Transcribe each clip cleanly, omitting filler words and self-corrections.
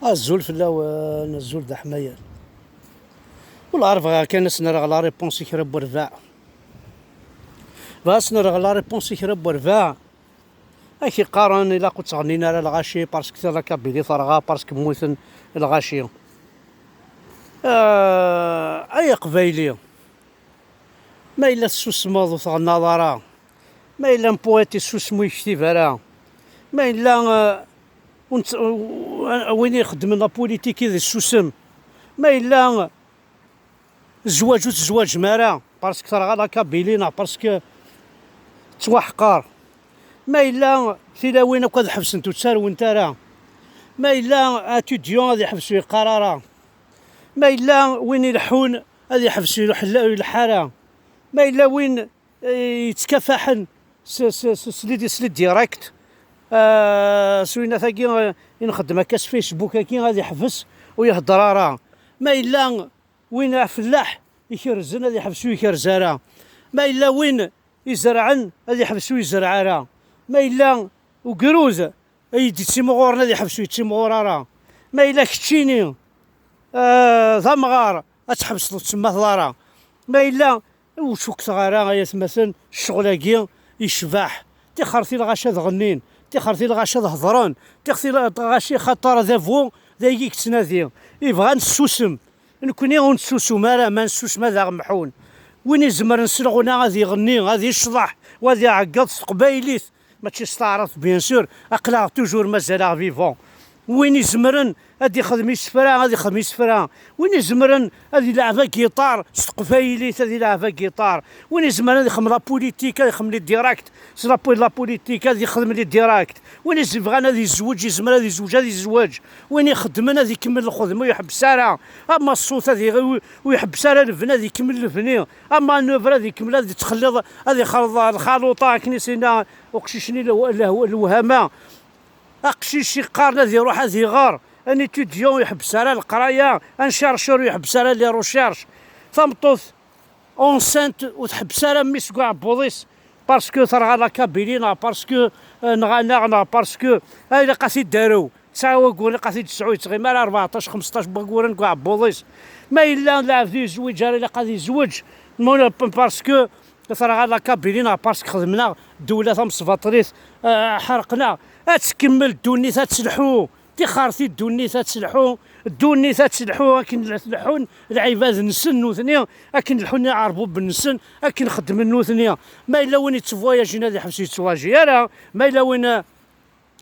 الزول في الاول الزول دا حماية ولا عارف كان سنرى لا ريبونس يخرب ورفاع سنرى لا ريبونس يخرب ورفاع اكي قارن الا كنت غنينا على الغاشي باسكو لا كابيلي فرغا باسكو موثن الغاشي اي قبايلي ما الا السوس ماضو ثغ النظرة ما الا مبواتي السوس مو يكتب راه ما الا وين يخدم لا بوليتيكي ذي السوسم ما الا الزواج وتزواج مرا باسكو راه لا كابيلينا باسكو توحقار ما الا تلاوين كاد حبس نتو تسارو انت راه ما الا اتيديون غادي يحبسو يقرا ما الا وين يلحون غادي يحبسو الحاره ما الا وين يتكافحن سلي ديريكت سوينا ثاقي ينخدم كاس فيسبوك كي غادي يحبس ويهضر راه ما الا وين فلاح يكرزن غادي يحبسو يكرز راه ما الا وين يزرعن غادي يحبسو يزرع راه ما الا وقروز يدي تيمغور غادي يحبسو يتيمغور راه ما الا كتشيني ثمغار تحبس تما ثلارا ما الا وشوك صغارا غايا مثلا الشغلاكي يشبح تيخرثي الغاشا غنين تيخرثي الغاشا هضران تيخرثي الغاشي خاطر ذافو ذايك تنادي يبغى نسوسم نكوني غنسوسو ما نسوس ماذا غمحون وين يزمر نسرغونا غادي يغني غادي يشطح وغادي يعقد قبايليت ماشي استعرض بيان سور اقلا توجور مازال فيفون وين يزمرن غادي يخدم يسفرا غادي يخدم يسفرا وين يزمرن غادي يلعب كيطار قبايليت غادي يلعب كيطار وين يزمرن غادي يخدم لا بوليتيك غادي يخدم لي ديراكت لا بوليتيك غادي يخدم لي ديراكت وين يبغى غادي يزوج يزمر غادي يزوج غادي يزواج وين يخدم غادي يكمل الخدمه ويحبس راه اما الصوت غادي ويحبس راه الفن غادي يكمل الفني اما النوفر غادي يكمل غادي تخلط غادي يخلط الخلوطه كنيسينا وقشيشني الوهامه اقشيش يقارن غادي يروح غادي يغار ان اتيديون يحبس على القرايه ان شارشور يحبس على لي روشيرش ثمطوث اونسانت وتحبس على ميس كاع بوليس باسكو ثرغا لا كابيلينا باسكو نغانا باسكو الا قاسي دارو تساوى قول قاسي تسعود تغي مال 14 15 بقورن كاع بوليس ما الا لا في زوج الا قادي يزوج مولا باسكو ثرغا لا كابيلينا باسكو خدمنا الدوله ثم صفاطريس حرقنا تكمل الدونيث تسلحو تيخارثي الدونيث تسلحو الدونيث تسلحو اكن تسلحون العباد نسن وثنيا اكن نلحون يعرفوا بالنسن اكن نخدم النوثنيا ما الا وين يتفواياجي غادي يحبسوا يتواجي راه ما الا وين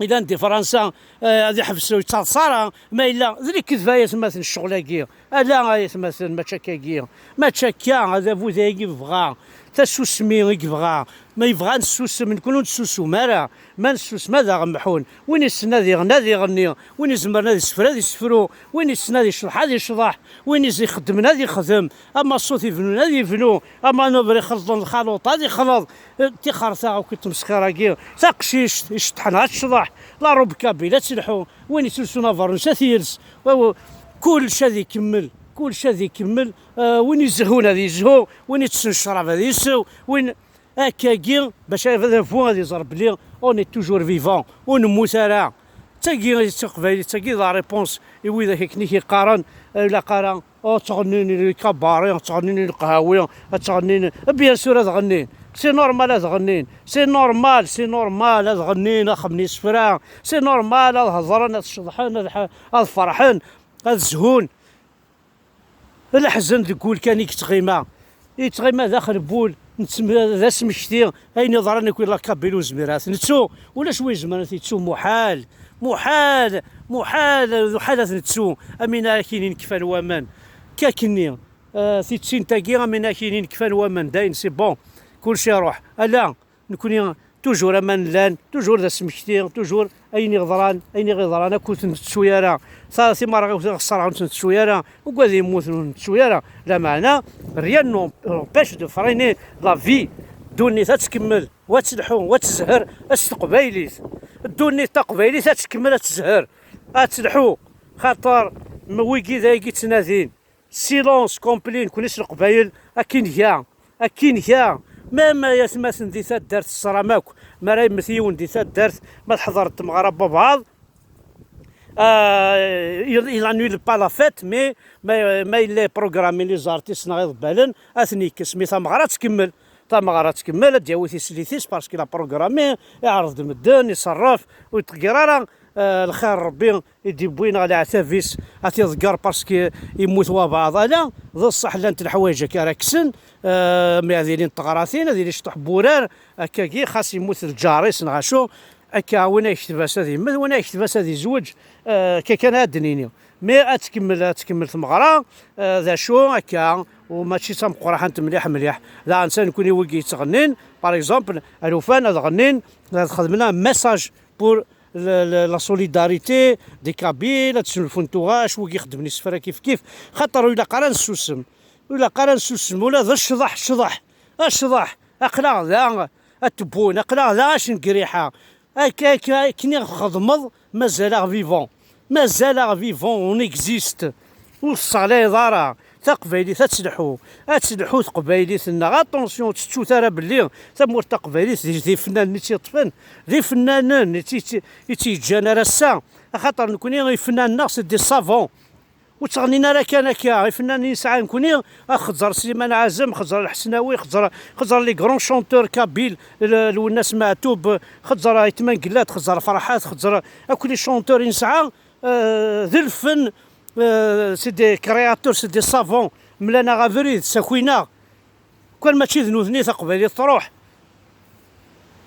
اذا انت فرنسا غادي يحبسوا يتصارا ما الا ذيك كذبايه مثلا الشغلاكيه لا مثلا ما تشكاكيه ما تشكا هذا فو ذاك يبغى تسوسمي يبغى ما يبغى نسوس من كل نسوسو ما نسوس ماذا غمحون وين السنه غنادي يغني وين يزمر نادي يسفر هذا يسفرو وين السنه يشرح هذا يشرح وين يخدم نادي يخدم اما الصوت يفنو نادي يفنو اما نوبري خلط الخلوط هذا يخلط تيخرثا وكنت مسكره كي تقشيش يشطحن هذا الشضح لا روب كابيلا تسلحو وين يسلسو نافر ساتيرس كل شيء يكمل كل شيء يكمل وين يزهون هذا يزهو وين يتسن الشراب هذا يسو وين هكاكي باش هذا فو غادي يزرب لي اوني توجور فيفون ونموت راه تاكي تقبايلي تاكي لا ريبونس وي ذاك كني كيقارن لا قارن او تغنيني الكباري تغنيني القهاوي تغنيني بيان سور تغنين سي نورمال تغنين سي نورمال تغنين خمني سفران سي نورمال هضرن الشضحان الفرحان الزهون الحزن تقول كان يتغيما داخل بول ذا سمشتي اين يظهرني كل لا كابيلو زميرات نتسو ولا شويه زمانات يتسو محال ذو حدث نتسو امينا كاينين كفان وامان كاكني تيتسين تاكي امينا كاينين كفان وامان داين سي بون كلشي يروح الا نكون توجور امان لان توجور ذا سمشتي توجور اين غضران كنت نتسويا ثلاث مرات خسر نتسويا وقاعد يموت نتسويا لا معنى ريان نو باش دو فريني لا في دوني تتكمل وتلحو وتزهر استقبايليت دوني تقبايلي تتكمل تزهر تلحو خاطر ويكي ذاكي تنادين سيلونس كومبلين كونيش القبايل اكين هيا ما يسمى دي ثات دارت الصراماك ما راهي مثيون دي ثات دارت ما تحضرت مغاربه بعض il annule pas la fête mais il est programmé les artistes غير بالن اثنيكس مي تمغرا تكمل تمغرا تكمل دياوتي سليتيس باسكو لا بروغرامي يعرض المدن يصرف ويتقرا الخير ربي يدي بوين على عتافيس اتيذكر باسكو يموت بعض لا ذو الصح لانت الحوايج كراكسن مي هذين الطغراثين هذين شطح بورار هكاكي خاص يموت الجاريس نغاشو هكا وين يكتباس هذه وين يكتباس هذه زوج كان هادنيني مي تكمل ثمغرا ذا شو هكا وماشي تمقرا حنت مليح لا انسان يكون يوقي تغنين باغ اكزومبل الوفان غنين خدمنا ميساج بور لا سوليداريتي دي كابيل تسولفوا نتوما اش وكي يخدمني السفره كيف خاطر الا قرا نسوسم ولا ذا الشضح اقلا لا التبون اقلا لا اش نقريحه هكا كني خدمض مازال فيفون اون اكزيست والصالي دارا تقبايلي تسلحو تقبايلي ثنا اتونسيون تشتو ترى باللي تمور تقبايلي دي فنان اللي تيطفن دي فنان اللي تيجانا راسا خاطر نكوني فنان ناقص دي سافون وتغنينا راه كان هكا فنان يسعى نكوني خزر سليمان عازم خزر الحسناوي خزر لي كرون شونتور كابيل الناس معتوب خزر ايتمان قلات خزر فرحات خزر كل شونتور يسعى ذي الفن سي دي كرياتور سي دي سافون ملانا غافريد ساكوينا كان ماشي ذنوذني تقبايلي تروح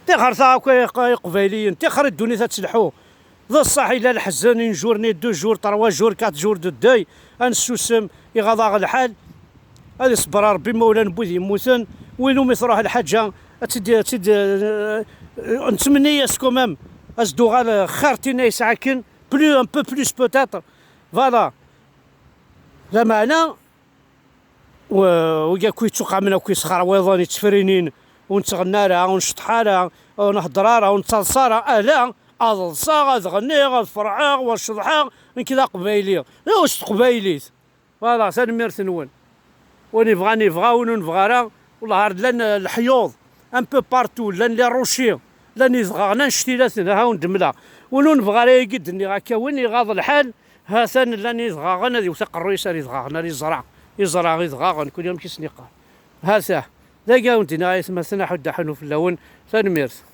تيخر قبايليين تيخر الدنيا تتسلحو ذا الصح الى الحزن جورني 2 جور 3 جور 4 جور دو داي انسوسم يغضاغ الحال هذا صبر ربي مولانا بوذي يموتن وينو ما تروح الحاجه تد نتمنى ياسكو مام ازدو غال خارتينا يسعكن بلو ان بو بلوس بوتيتر فوالا لا معنى ويا كوي توقع منا كوي صغار ويضاني تفرينين ونتغنى لها ونشطحها لها ونهضر لها ونتصلصا لها لا اضلصا غتغني غتفرعا ونشطحا من كذا قبايلي واش قبايليت فوالا سالم ميرث نون نبغى ونبغى راه والله لان الحيوض ان بو بارتو لان لي روشي لان يزغاغنا نشتيلات ها وندملا ونبغى راه يقدني هكا وين يغاض الحال هاثان لاني يزغاغنا ذي وثق الرئيس يزغاغنا يزرع يزغاغن كل يوم كيسنيقا هاسا لا كاونتي نايس مثلا حد حنو في اللون ثاني ميرث